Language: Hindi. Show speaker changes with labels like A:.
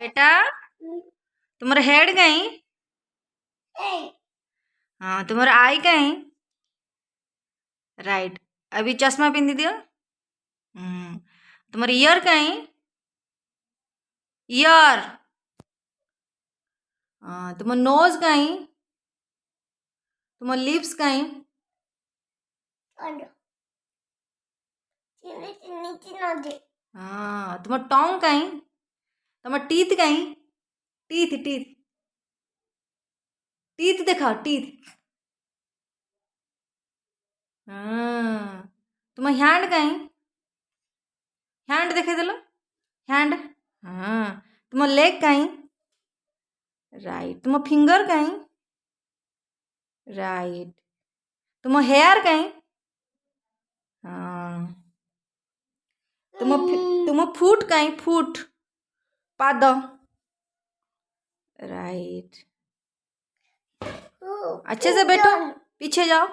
A: बेटा तुम्हारा हेड कहीं? हाँ तुम्हारा आई कहीं? राइट। अभी चश्मा पिंधी दियो। तुम्हारा ईयर कहीं? ईयर। हाँ तुम्हारा नोज कहीं? तुम्हारा लिप्स कहीं? हाँ तुम्हारा टोंग कहीं? तुम्हारा टीथ कहीं? टीथ टीथ टीथ दिखाओ टीथ। हाँ तुम्हारा हैंड कहीं? हैंड देखे दिलो। हैंड। हाँ तुम्हारा लेग कहीं? राइट। तुम्हारा फिंगर कहीं? राइट। तुम्हारा हेयर कहीं? हाँ तुम्हारा फुट कहीं? फुट पाद। राइट। अच्छे से बैठो, पीछे जाओ।